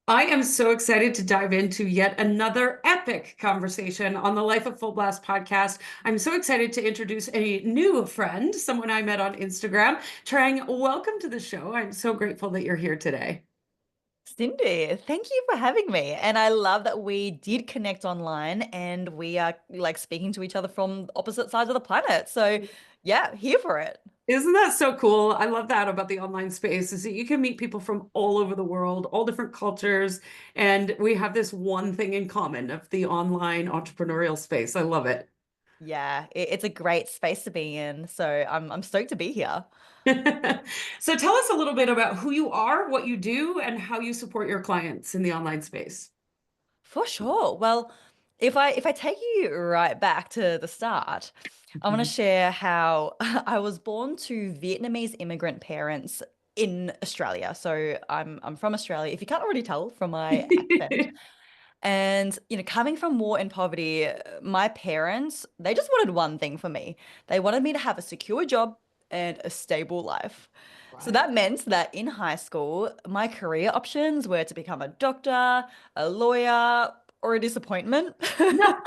I am so excited to dive into yet another epic conversation on the Life of Full Blast podcast. I'm so excited to introduce a new friend, someone I met on Instagram. Trang, welcome to the show. I'm so grateful that you're here today. Cindy, thank you for having me. And I love that we did connect online and we are like speaking to each other from opposite sides of the planet. So, yeah, here for it. Isn't that so cool? I love that about the online space is that you can meet people from all over the world, all different cultures, and we have this one thing in common of the online entrepreneurial space. I love it. Yeah, it's a great space to be in. So, I'm stoked to be here. So tell us a little bit about who you are, what you do, and how you support your clients in the online space. For sure. Well, if I take you right back to the start, I want to Mhm. share how I was born to Vietnamese immigrant parents in Australia. So, I'm from Australia, if you can't already tell from my accent. And, coming from war and poverty, my parents, they just wanted one thing for me. They wanted me to have a secure job and a stable life. So Right. that meant that in high school, my career options were to become a doctor, a lawyer, or a disappointment. No.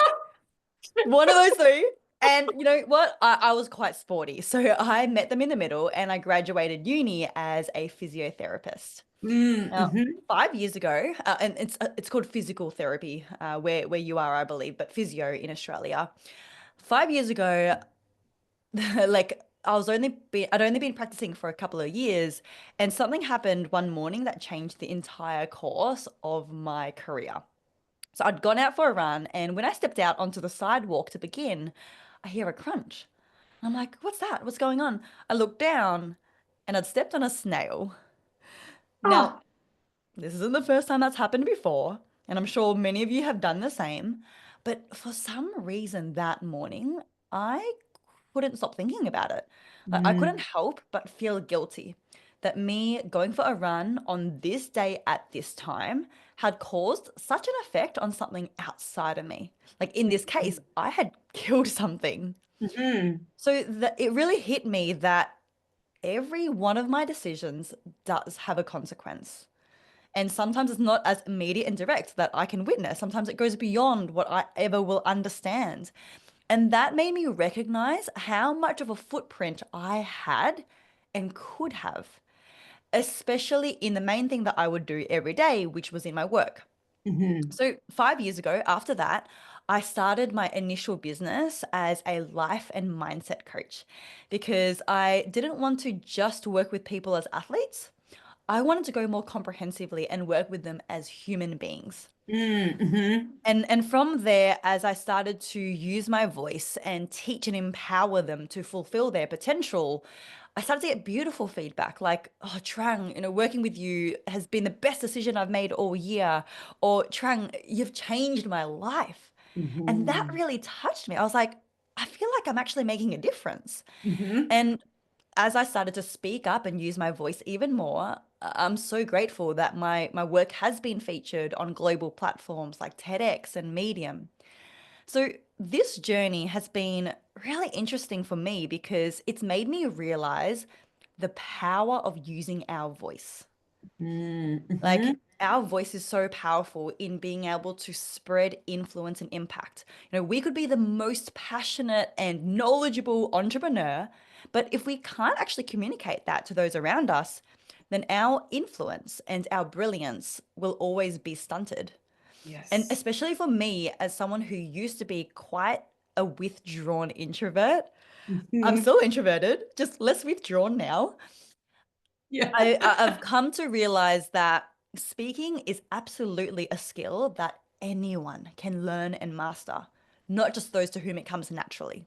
One of those three. And you know what? I was quite sporty. So I met them in the middle and I graduated uni as a physiotherapist. Now, Mm-hmm. 5 years ago, and it's called physical therapy, where you are, I believe, but physio in Australia. 5 years ago, like I'd only been practicing for a couple of years, and something happened one morning that changed the entire course of my career. So I'd gone out for a run, and when I stepped out onto the sidewalk to begin, I hear a crunch. I'm like, "What's that? What's going on?" I looked down, and I'd stepped on a snail. Now, Oh. this isn't the first time that's happened before, and I'm sure many of you have done the same. But for some reason that morning, I couldn't stop thinking about it. I couldn't Mm. help but feel guilty that me going for a run on this day at this time had caused such an effect on something outside of me. Like in this case, I had killed something. Mm-hmm. So that it really hit me that every one of my decisions does have a consequence. And sometimes it's not as immediate and direct that I can witness. Sometimes it goes beyond what I ever will understand. And that made me recognize how much of a footprint I had and could have, especially in the main thing that I would do every day, which was in my work. Mm-hmm. So, 5 years ago, after that, I started my initial business as a life and mindset coach because I didn't want to just work with people as athletes. I wanted to go more comprehensively and work with them as human beings. Mm-hmm. And from there, as I started to use my voice and teach and empower them to fulfill their potential, I started to get beautiful feedback like, "Oh, Trang, working with you has been the best decision I've made all year." Or, "Trang, you've changed my life." And that Mm-hmm. really touched me. I was like, I feel like I'm actually making a difference. Mm-hmm. And as I started to speak up and use my voice even more, I'm so grateful that my work has been featured on global platforms like TEDx and Medium. So this journey has been really interesting for me because it's made me realize the power of using our voice. Mm-hmm. Like our voice is so powerful in being able to spread influence and impact. We could be the most passionate and knowledgeable entrepreneur, but if we can't actually communicate that to those around us, then our influence and our brilliance will always be stunted. And Yes. especially for me, as someone who used to be quite a withdrawn introvert, I'm Mm-hmm. still introverted, just less withdrawn now. Yeah. I've come to realize that speaking is absolutely a skill that anyone can learn and master, not just those to whom it comes naturally.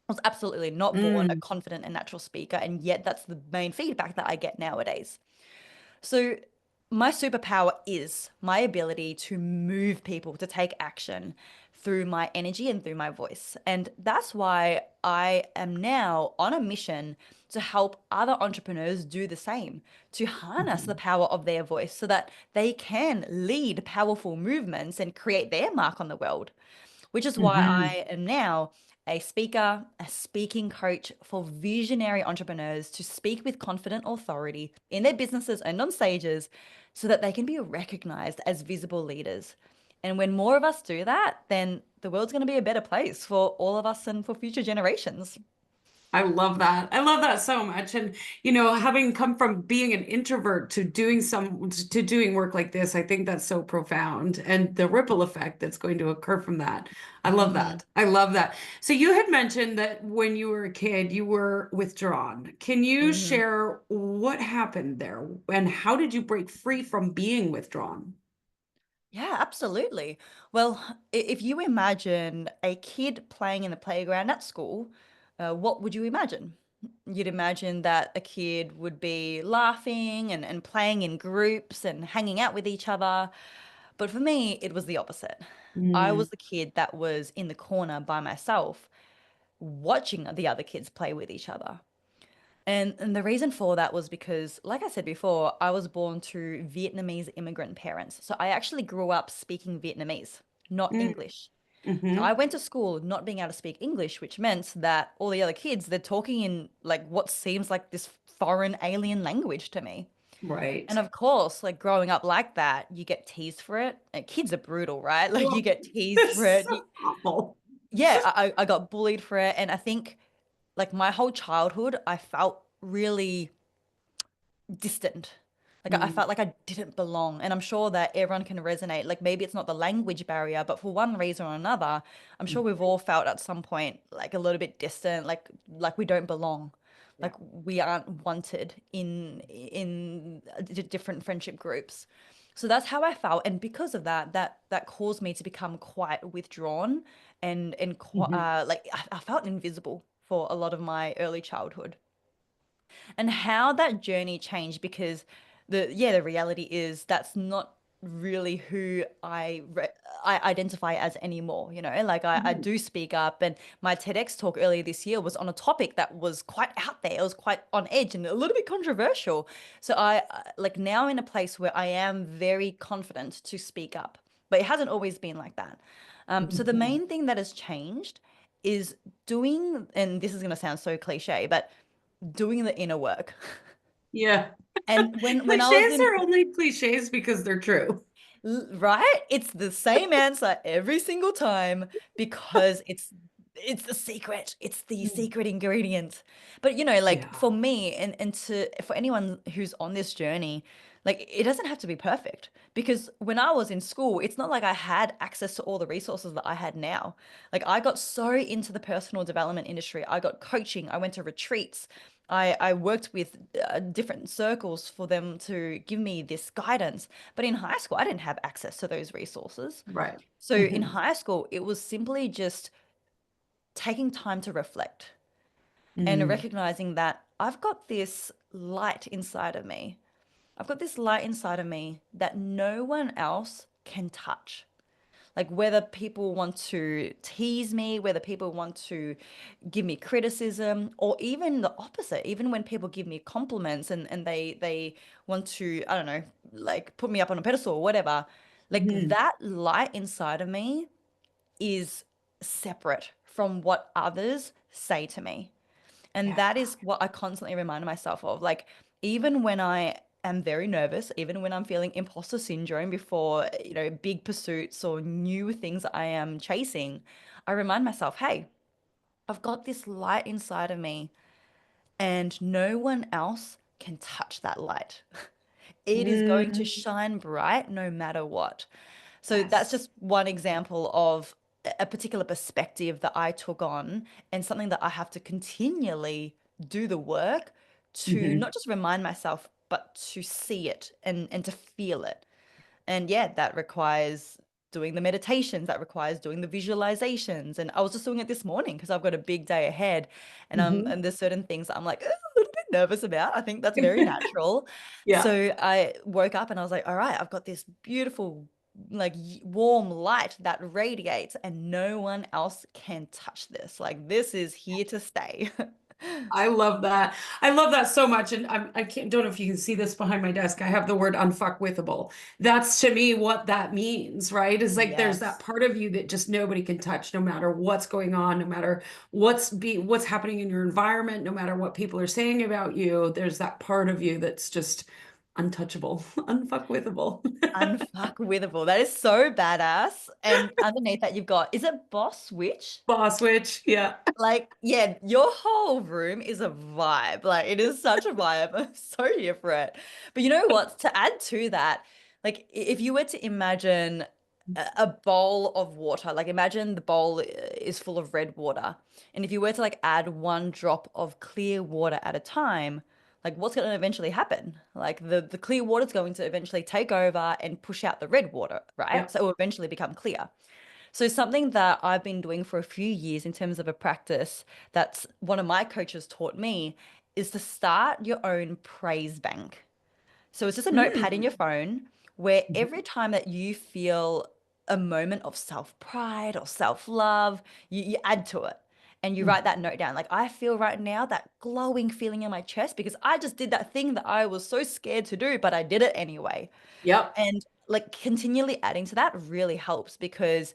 I was absolutely not born a Mm. confident and natural speaker, and yet that's the main feedback that I get nowadays. So, my superpower is my ability to move people to take action through my energy and through my voice. And that's why I am now on a mission to help other entrepreneurs do the same, to harness the Mhm. power of their voice so that they can lead powerful movements and create their mark on the world, which is why Mhm. I am now a speaker, a speaking coach for visionary entrepreneurs to speak with confident authority in their businesses and on stages so that they can be recognized as visible leaders. And when more of us do that, then the world's going to be a better place for all of us and for future generations. I love that. I love that so much. And, having come from being an introvert to doing work like this, I think that's so profound. And the ripple effect that's going to occur from that. I love Hmm. that. I love that. So you had mentioned that when you were a kid, you were withdrawn. Can you Hmm. share what happened there and how did you break free from being withdrawn? Yeah, absolutely. Well, if you imagine a kid playing in the playground at school, what would you imagine? You'd imagine that a kid would be laughing and playing in groups and hanging out with each other. But for me, it was the opposite. I Mm, was the kid that was in the corner by myself, watching the other kids play with each other. And the reason for that was because, like I said before, I was born to Vietnamese immigrant parents. So I actually grew up speaking Vietnamese, not mm, English. So I hmm. went to school not being able to speak English, which meant that all the other kids, they're talking in like what seems like this foreign alien language to me. And Right. of course, like growing up like that, you get teased for it. And kids are brutal, right? Like you Oh, get teased for it's it. so awful. Yeah, I got bullied for it. And I think like my whole childhood, I felt really distant. Like I Mm, felt like I didn't belong. And I'm sure that everyone can resonate. Like maybe it's not the language barrier, but for one reason or another, I'm sure we've all felt at some point like a little bit distant, like we don't belong. yeah. Like we aren't wanted in different friendship groups. So that's how I felt. And because of that, that caused me to become quite withdrawn Mhm. like I felt invisible for a lot of my early childhood and how that journey changed because the reality is that's not really who I identify as anymore, like I Mhm. do speak up, and my TEDx talk earlier this year was on a topic that was quite out there. It was quite on edge and a little bit controversial. So like now in a place where I am very confident to speak up, but it hasn't always been like that. So the Mhm. main thing that has changed is doing, and this is going to sound so cliche, but doing the inner work. Yeah. And when I was Cliches in are only cliches because they're true. right, it's the same answer every single time because it's the secret. It's the Mm. secret ingredient. But like Yeah. for me and for anyone who's on this journey, like it doesn't have to be perfect because when I was in school, it's not like I had access to all the resources that I had now. Like I got so into the personal development industry. I got coaching, I went to retreats. I worked with different circles for them to give me this guidance. But in high school, I didn't have access to those resources. Right. So in Hmm. high school, it was simply just taking time to reflect and Mm. recognizing that I've got this light inside of me. I've got this light inside of me that no one else can touch. Like whether people want to tease me, whether people want to give me criticism, or even the opposite, even when people give me compliments and they want to, I don't know, like put me up on a pedestal or whatever, like Mhm. that light inside of me is separate from what others say to me. And Yeah. that is what I constantly remind myself of. Like, even when I am very nervous, even when I'm feeling imposter syndrome before, big pursuits or new things I am chasing, I remind myself, hey, I've got this light inside of me, and no one else can touch that light. It is going to Mm. shine bright no matter what. So that's Yes. just one example of a particular perspective that I took on and something that I have to continually do the work to Hmm. not just remind myself, but to see it and to feel it. And yeah, that requires doing the meditations, that requires doing the visualizations. And I was just doing it this morning because I've got a big day ahead. Hmm. And there's certain things that I'm like a little bit nervous about. I think that's very natural. Yeah. So I woke up and I was like, all right, I've got this beautiful, like warm light that radiates, and no one else can touch this. Like this is here to stay. I love that. I love that so much. And I can't, don't know if you can see this behind my desk. I have the word unfuckwithable. That's to me what that means, right? Is like there's that Yes. part of you that just nobody can touch, no matter what's going on, no matter what's happening in your environment, no matter what people are saying about you. There's that part of you that's just Untouchable, unfuckwithable. Unfuckwithable. That is so badass. And underneath that, you've got, is it boss switch? Boss switch. Yeah. Like, yeah, your whole room is a vibe. Like, it is such a vibe. I'm so here for it. But you know what? To add to that, like, if you were to imagine a bowl of water, like, imagine the bowl is full of red water. And if you were to, like, add one drop of clear water at a time, like, what's going to eventually happen? Like, the clear water is going to eventually take over and push out the red water, Yeah. right? So it will eventually become clear. So something that I've been doing for a few years in terms of a practice that's one of my coaches taught me is to start your own praise bank. So it's just a notepad in Mm. your phone where Mhm. every time that you feel a moment of self-pride or self-love, you add to it and you write that note down. Like I feel right now that glowing feeling in my chest because I just did that thing that I was so scared to do, but I did it anyway. Yep. And like continually adding to that really helps because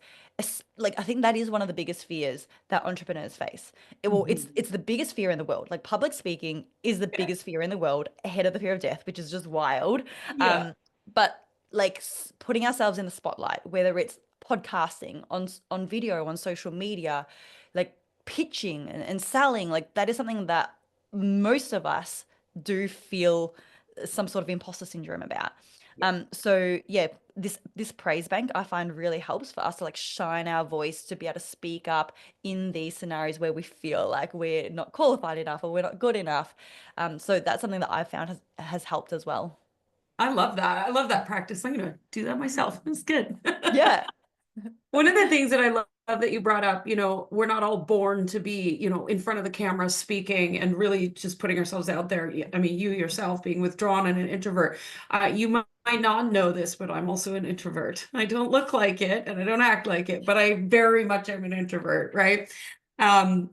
like I think that is one of the biggest fears that entrepreneurs face. Mhm. It's the biggest fear in the world. Like public speaking is the Yeah. biggest fear in the world, ahead of the fear of death, which is just wild. Yeah. But like putting ourselves in the spotlight, whether it's podcasting on video, on social media, like pitching and selling, like that is something that most of us do feel some sort of imposter syndrome about. Yeah. So yeah, this praise bank I find really helps for us to like shine our voice to be able to speak up in these scenarios where we feel like we're not qualified enough or we're not good enough. So that's something that I've found has helped as well. I love that. I love that practice. I'm gonna do that myself. It's good. Yeah. One of the things that I love that you brought up, we're not all born to be, in front of the camera speaking and really just putting ourselves out there. I mean, you yourself being withdrawn and an introvert. You might not know this, but I'm also an introvert. I don't look like it and I don't act like it, but I very much am an introvert, right? And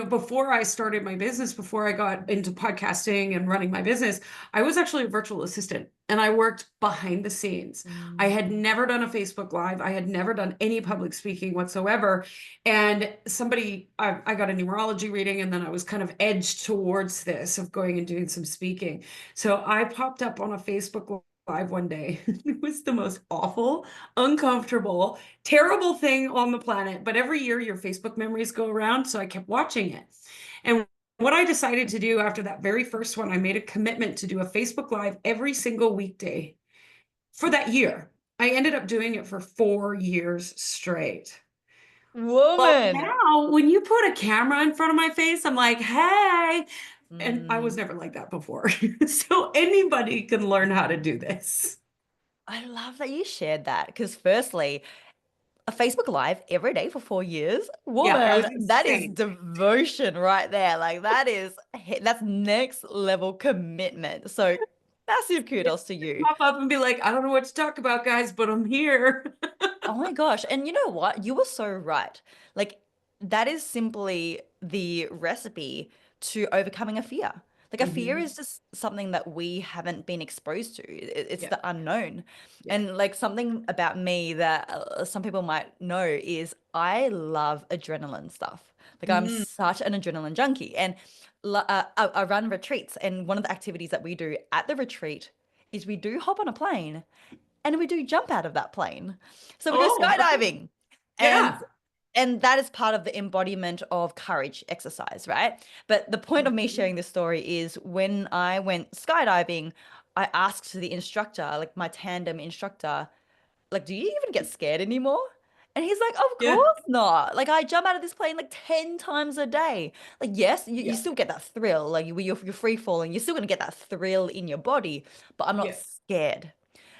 before I started my business, before I got into podcasting and running my business, I was actually a virtual assistant and I worked behind the scenes. I had Mm. never done a Facebook Live. I had never done any public speaking whatsoever. And I got a numerology reading, and then I was kind of edged towards this of going and doing some speaking. So I popped up on a Facebook Live one day. It was the most awful, uncomfortable, terrible thing on the planet. But every year your Facebook memories go around. So I kept watching it. And what I decided to do after that very first one, I made a commitment to do a Facebook Live every single weekday for that year. I ended up doing it for 4 years straight. Well, Woman. now when you put a camera in front of my face, I'm like, hey. And I was Mm. never like that before. So anybody can learn how to do this. I love that you shared that because firstly, a Facebook Live every day for 4 years. Yeah, I Woman, was that is insane. devotion right there. Like that's next level commitment. So massive Yeah. kudos to you. Pop up and be like, I don't know what to talk about, guys, but I'm here. Oh my gosh. And you know what? You were so right. Like, that is simply the recipe to overcoming a fear. Like, a fear Mhm. is just something that we haven't been exposed to. It's Yeah, the unknown. yeah. And, like, something about me that some people might know is I love adrenaline stuff. Like, I'm Mm. such an adrenaline junkie. And I run retreats. And one of the activities that we do at the retreat is we do hop on a plane and we do jump out of that plane. So we go Oh, skydiving. And yeah. and that is part of the embodiment of courage exercise, right? But the point of me Mhm. sharing this story is when I went skydiving, I asked the instructor, like my tandem instructor, like, do you even get scared anymore? And he's like, of Yeah, course not. Like, I jump out of this plane like 10 times a day. Like, yes, you yeah, still get that thrill. Like, you're free falling. You're still going to get that thrill in your body, but I'm not yeah, scared.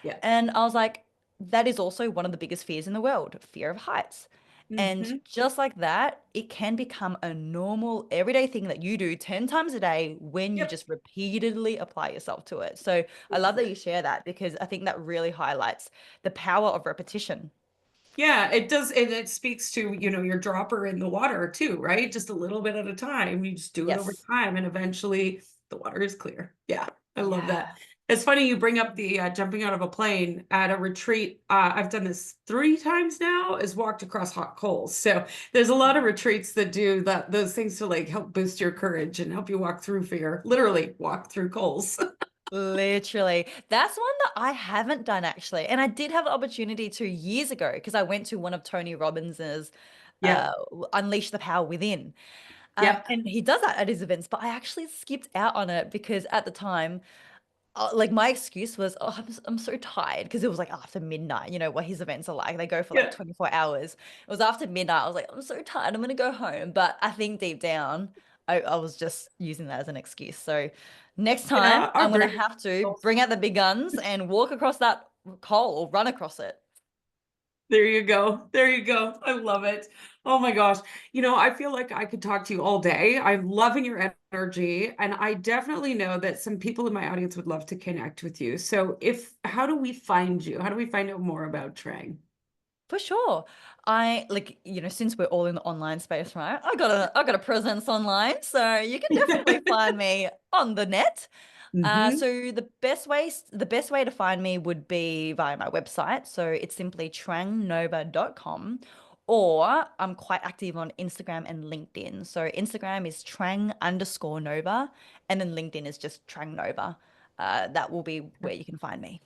yeah. And I was like, that is also one of the biggest fears in the world, fear of heights. And Hmm. just like that, it can become a normal, everyday thing that you do 10 times a day when you Yep. just repeatedly apply yourself to it. So I love that you share that because I think that really highlights the power of repetition. Yeah, it does, and it speaks to, your dropper in the water too, right? Just a little bit at a time. You just do it over Yes. time, and eventually the water is clear. Yeah, I love that. Yeah. It's funny you bring up the jumping out of a plane at a retreat. I've done this 3 times now, is walked across hot coals. So there's a lot of retreats that do those things to like help boost your courage and help you walk through fear, literally walk through coals. Literally. That's one that I haven't done actually. And I did have the opportunity 2 years ago because I went to one of Tony Robbins's Yeah. Unleash the Power Within. Yep. And he does that at his events, but I actually skipped out on it because at the time, like my excuse was, oh, I'm so tired because it was like after midnight. You know what his events are like. They go for like Yeah. 24 hours. It was after midnight. I was like, I'm so tired. I'm gonna go home. But I think deep down, I was just using that as an excuse. So next time Yeah. Our I'm gonna brain. have to bring out the big guns and walk across that coal or run across it. There you go. There you go. I love it. Oh my gosh. I feel like I could talk to you all day. I'm loving your energy. And I definitely know that some people in my audience would love to connect with you. So how do we find you? How do we find out more about Trang? For sure. I like, since we're all in the online space, right? I got a presence online, so you can definitely find me on the net. Hmm. So the best way to find me would be via my website. So it's simply trangnova.com, or I'm quite active on Instagram and LinkedIn. So Instagram is trang_nova, and then LinkedIn is just Trang Nova. That will be where you can find me.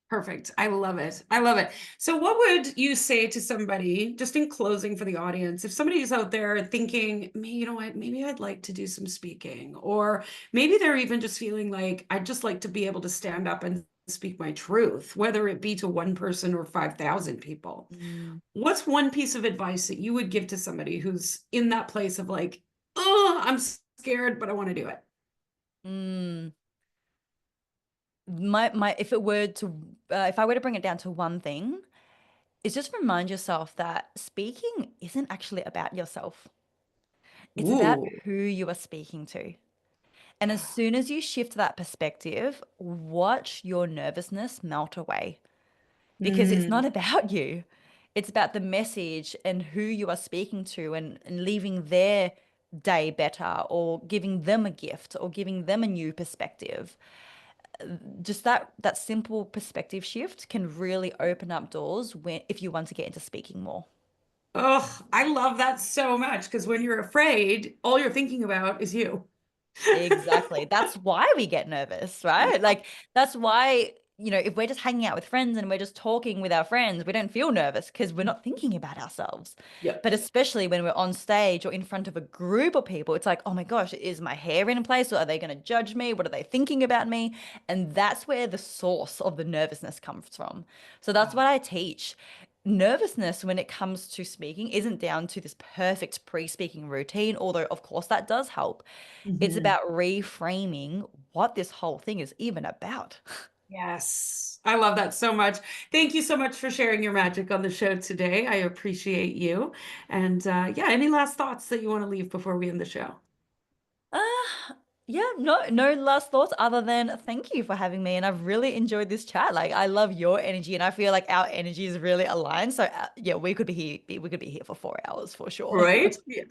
Perfect. I love it. I love it. So, what would you say to somebody, just in closing for the audience, if somebody's out there thinking, you know what, maybe I'd like to do some speaking, or maybe they're even just feeling like I'd just like to be able to stand up and speak my truth, whether it be to one person or 5,000 people. Mm. What's one piece of advice that you would give to somebody who's in that place of like, oh, I'm scared, but I want to do it? Mm. My if I were to bring it down to one thing, is just remind yourself that speaking isn't actually about yourself. It's about Ooh. who you are speaking to. And as Yeah. soon as you shift that perspective, watch your nervousness melt away because it's not Mm. about you. It's about the message and who you are speaking to, and leaving their day better, or giving them a gift, or giving them a new perspective. Just that simple perspective shift can really open up doors if you want to get into speaking more. Oh, I love that so much because when you're afraid, all you're thinking about is you. Exactly. That's why we get nervous, right? Like, that's why, if we're just hanging out with friends and we're just talking with our friends, we don't feel nervous because we're not thinking about ourselves. Yep. But especially when we're on stage or in front of a group of people, it's like, oh my gosh, is my hair in place? Or are they going to judge me? What are they thinking about me? And that's where the source of the nervousness comes from. So that's Oh. what I teach. Nervousness when it comes to speaking isn't down to this perfect pre-speaking routine, although of course that does help. It's Mhm. about reframing what this whole thing is even about. Yes. I love that so much. Thank you so much for sharing your magic on the show today. I appreciate you. And yeah, any last thoughts that you want to leave before we end the show? Uh, yeah, no last thoughts other than thank you for having me. And I've really enjoyed this chat. Like, I love your energy, and I feel like our energy is really aligned. So yeah, we could be here for 4 hours for sure. Right? Yeah.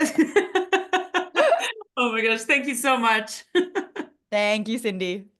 Oh my gosh. Thank you so much. Thank you, Cindy.